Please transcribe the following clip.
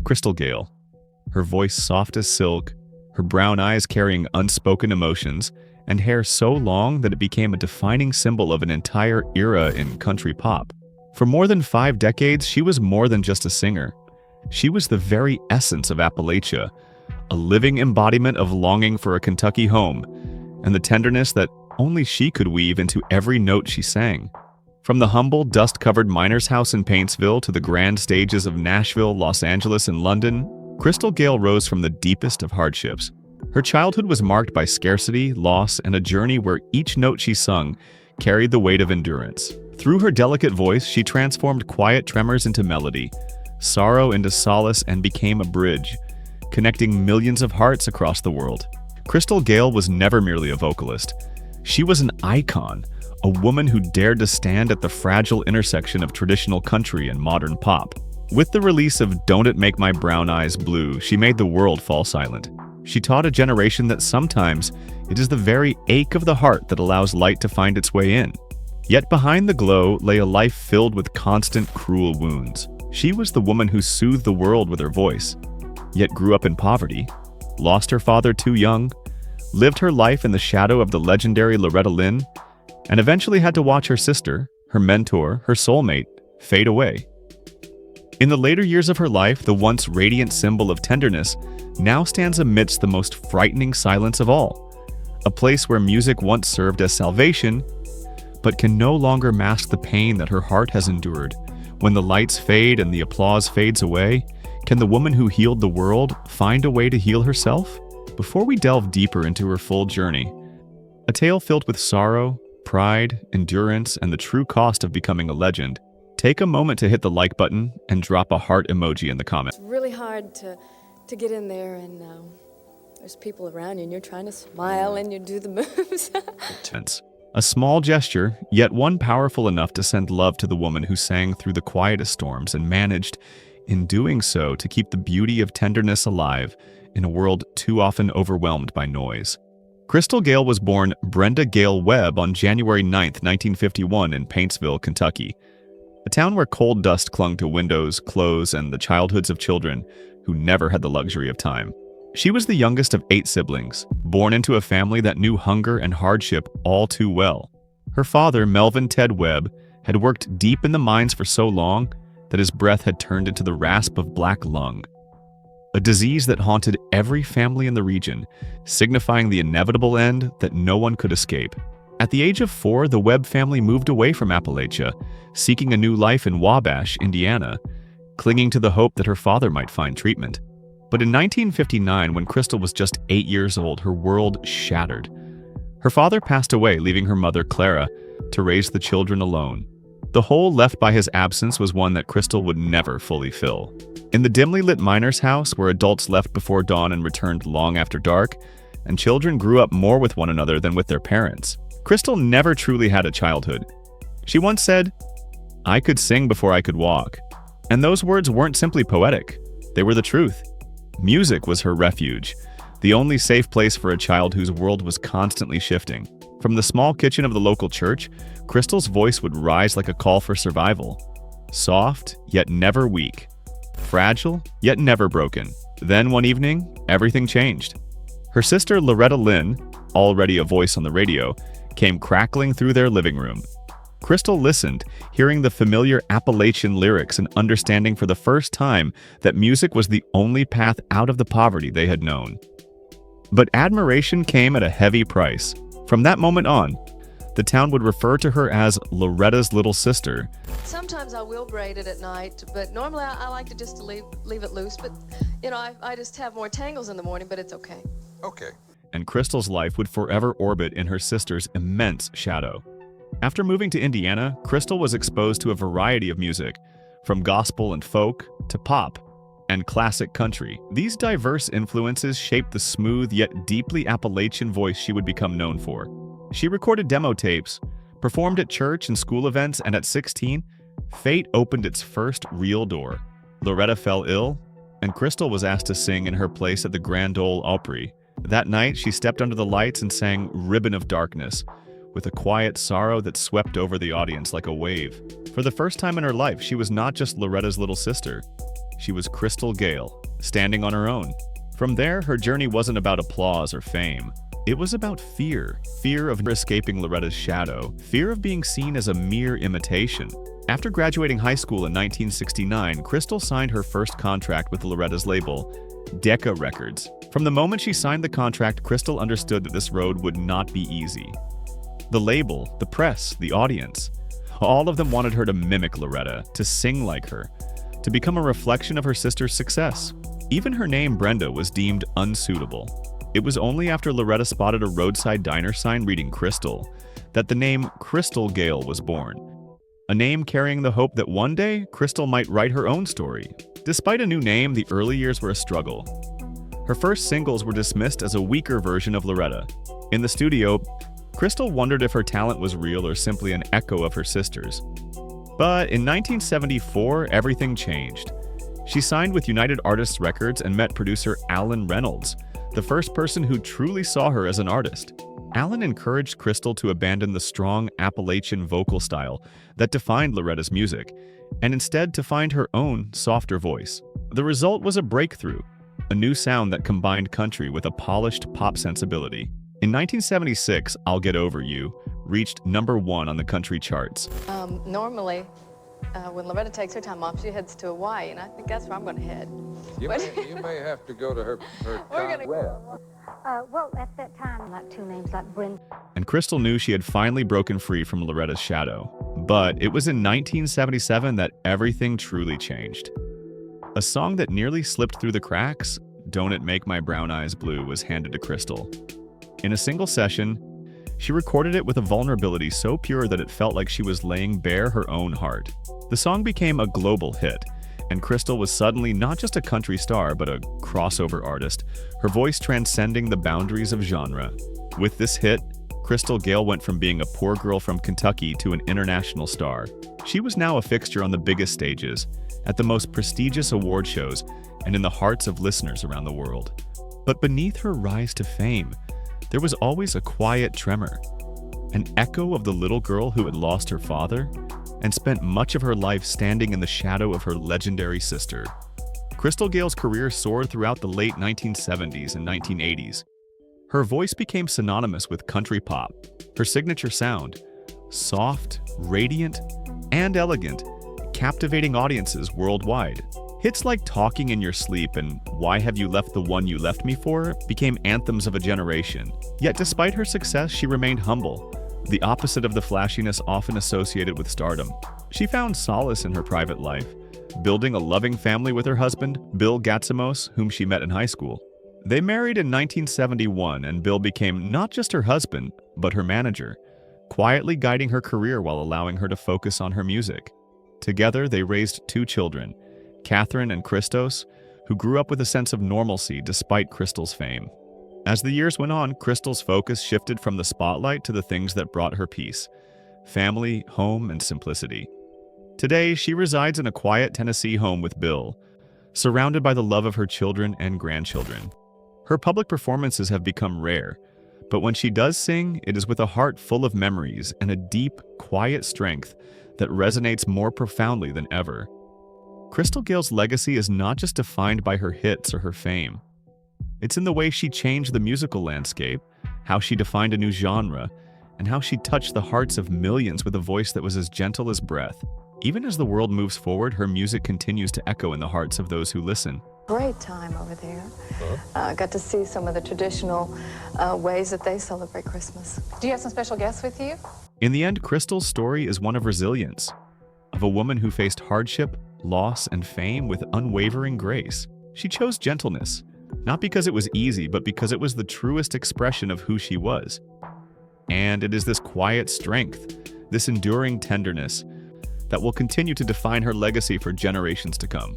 Crystal Gayle. Her voice soft as silk, her brown eyes carrying unspoken emotions, and hair so long that it became a defining symbol of an entire era in country pop. For more than 5 decades, she was more than just a singer. She was the very essence of Appalachia, a living embodiment of longing for a Kentucky home, and the tenderness that only she could weave into every note she sang. From the humble, dust-covered miner's house in Paintsville to the grand stages of Nashville, Los Angeles, and London, Crystal Gayle rose from the deepest of hardships. Her childhood was marked by scarcity, loss, and a journey where each note she sung carried the weight of endurance. Through her delicate voice, she transformed quiet tremors into melody, sorrow into solace, and became a bridge, connecting millions of hearts across the world. Crystal Gayle was never merely a vocalist. She was an icon, a woman who dared to stand at the fragile intersection of traditional country and modern pop. With the release of Don't It Make My Brown Eyes Blue, she made the world fall silent. She taught a generation that sometimes it is the very ache of the heart that allows light to find its way in. Yet behind the glow lay a life filled with constant, cruel wounds. She was the woman who soothed the world with her voice, yet grew up in poverty, lost her father too young, lived her life in the shadow of the legendary Loretta Lynn, and eventually had to watch her sister, her mentor, her soulmate, fade away. In the later years of her life, the once radiant symbol of tenderness now stands amidst the most frightening silence of all, a place where music once served as salvation, but can no longer mask the pain that her heart has endured. When the lights fade and the applause fades away, can the woman who healed the world find a way to heal herself? Before we delve deeper into her full journey, a tale filled with sorrow, pride, endurance, and the true cost of becoming a legend, take a moment to hit the like button and drop a heart emoji in the comments. It's really hard to get in there, and there's people around you, and you're trying to smile and you do the moves. Tense. A small gesture, yet one powerful enough to send love to the woman who sang through the quietest storms and managed, in doing so, to keep the beauty of tenderness alive in a world too often overwhelmed by noise. Crystal Gayle was born Brenda Gayle Webb on January 9, 1951 in Paintsville, Kentucky, a town where cold dust clung to windows, clothes, and the childhoods of children who never had the luxury of time. She was the youngest of 8 siblings, born into a family that knew hunger and hardship all too well. Her father, Melvin Ted Webb, had worked deep in the mines for so long that his breath had turned into the rasp of black lung, a disease that haunted every family in the region, signifying the inevitable end that no one could escape. At the age of 4, the Webb family moved away from Appalachia, seeking a new life in Wabash, Indiana, clinging to the hope that her father might find treatment. But in 1959, when Crystal was just 8 years old, her world shattered. Her father passed away, leaving her mother, Clara, to raise the children alone. The hole left by his absence was one that Crystal would never fully fill. In the dimly lit miner's house, where adults left before dawn and returned long after dark, and children grew up more with one another than with their parents, Crystal never truly had a childhood. She once said, "I could sing before I could walk." And those words weren't simply poetic. They were the truth. Music was her refuge, the only safe place for a child whose world was constantly shifting. From the small kitchen of the local church, Crystal's voice would rise like a call for survival. Soft, yet never weak. Fragile, yet never broken. Then one evening, everything changed. Her sister Loretta Lynn, already a voice on the radio, came crackling through their living room. Crystal listened, hearing the familiar Appalachian lyrics and understanding for the first time that music was the only path out of the poverty they had known. But admiration came at a heavy price. From that moment on, the town would refer to her as Loretta's little sister. Sometimes I will braid it at night, but normally I like to just leave it loose. But, I just have more tangles in the morning, but it's okay. Okay. And Crystal's life would forever orbit in her sister's immense shadow. After moving to Indiana, Crystal was exposed to a variety of music, from gospel and folk to pop and classic country. These diverse influences shaped the smooth yet deeply Appalachian voice she would become known for. She recorded demo tapes, performed at church and school events, and at 16, fate opened its first real door. Loretta fell ill, and Crystal was asked to sing in her place at the Grand Ole Opry. That night, she stepped under the lights and sang Ribbon of Darkness, with a quiet sorrow that swept over the audience like a wave. For the first time in her life, she was not just Loretta's little sister. She was Crystal Gayle, standing on her own. From there, her journey wasn't about applause or fame. It was about fear. Fear of escaping Loretta's shadow. Fear of being seen as a mere imitation. After graduating high school in 1969, Crystal signed her first contract with Loretta's label, Decca Records. From the moment she signed the contract, Crystal understood that this road would not be easy. The label, the press, the audience, all of them wanted her to mimic Loretta, to sing like her, to become a reflection of her sister's success. Even her name, Brenda, was deemed unsuitable. It was only after Loretta spotted a roadside diner sign reading Crystal that the name Crystal Gayle was born. A name carrying the hope that one day, Crystal might write her own story. Despite a new name, the early years were a struggle. Her first singles were dismissed as a weaker version of Loretta. In the studio, Crystal wondered if her talent was real or simply an echo of her sister's. But in 1974, everything changed. She signed with United Artists Records and met producer Alan Reynolds, the first person who truly saw her as an artist. Alan encouraged Crystal to abandon the strong Appalachian vocal style that defined Loretta's music, and instead to find her own, softer voice. The result was a breakthrough, a new sound that combined country with a polished pop sensibility. In 1976, I'll Get Over You reached #1 on the country charts. Normally, when Loretta takes her time off, she heads to Hawaii, and I think that's where I'm going to head. You may have to go to her We're gonna- well. Well, at that time, like two names like Brenda. And Crystal knew she had finally broken free from Loretta's shadow. But it was in 1977 that everything truly changed. A song that nearly slipped through the cracks, Don't It Make My Brown Eyes Blue, was handed to Crystal. In a single session, she recorded it with a vulnerability so pure that it felt like she was laying bare her own heart. The song became a global hit, and Crystal was suddenly not just a country star, but a crossover artist, her voice transcending the boundaries of genre. With this hit, Crystal Gayle went from being a poor girl from Kentucky to an international star. She was now a fixture on the biggest stages, at the most prestigious award shows, and in the hearts of listeners around the world. But beneath her rise to fame, there was always a quiet tremor, an echo of the little girl who had lost her father and spent much of her life standing in the shadow of her legendary sister. Crystal Gayle's career soared throughout the late 1970s and 1980s. Her voice became synonymous with country pop. Her signature sound, soft, radiant, and elegant, captivating audiences worldwide. Hits like Talking in Your Sleep and Why Have You Left the One You Left Me For became anthems of a generation. Yet despite her success, she remained humble, the opposite of the flashiness often associated with stardom. She found solace in her private life, building a loving family with her husband, Bill Gatsamos, whom she met in high school. They married in 1971, and Bill became not just her husband, but her manager, quietly guiding her career while allowing her to focus on her music. Together, they raised 2 children, Catherine and Christos, who grew up with a sense of normalcy despite Crystal's fame. As the years went on, Crystal's focus shifted from the spotlight to the things that brought her peace: family, home, and simplicity. Today, she resides in a quiet Tennessee home with Bill, surrounded by the love of her children and grandchildren. Her public performances have become rare, but when she does sing, it is with a heart full of memories and a deep, quiet strength that resonates more profoundly than ever. Crystal Gayle's legacy is not just defined by her hits or her fame. It's in the way she changed the musical landscape, how she defined a new genre, and how she touched the hearts of millions with a voice that was as gentle as breath. Even as the world moves forward, her music continues to echo in the hearts of those who listen. Great time over there. Got to see some of the traditional ways that they celebrate Christmas. Do you have some special guests with you? In the end, Crystal's story is one of resilience, of a woman who faced hardship, loss, and fame with unwavering grace. She chose gentleness, not because it was easy, but because it was the truest expression of who she was. And it is this quiet strength, this enduring tenderness, that will continue to define her legacy for generations to come.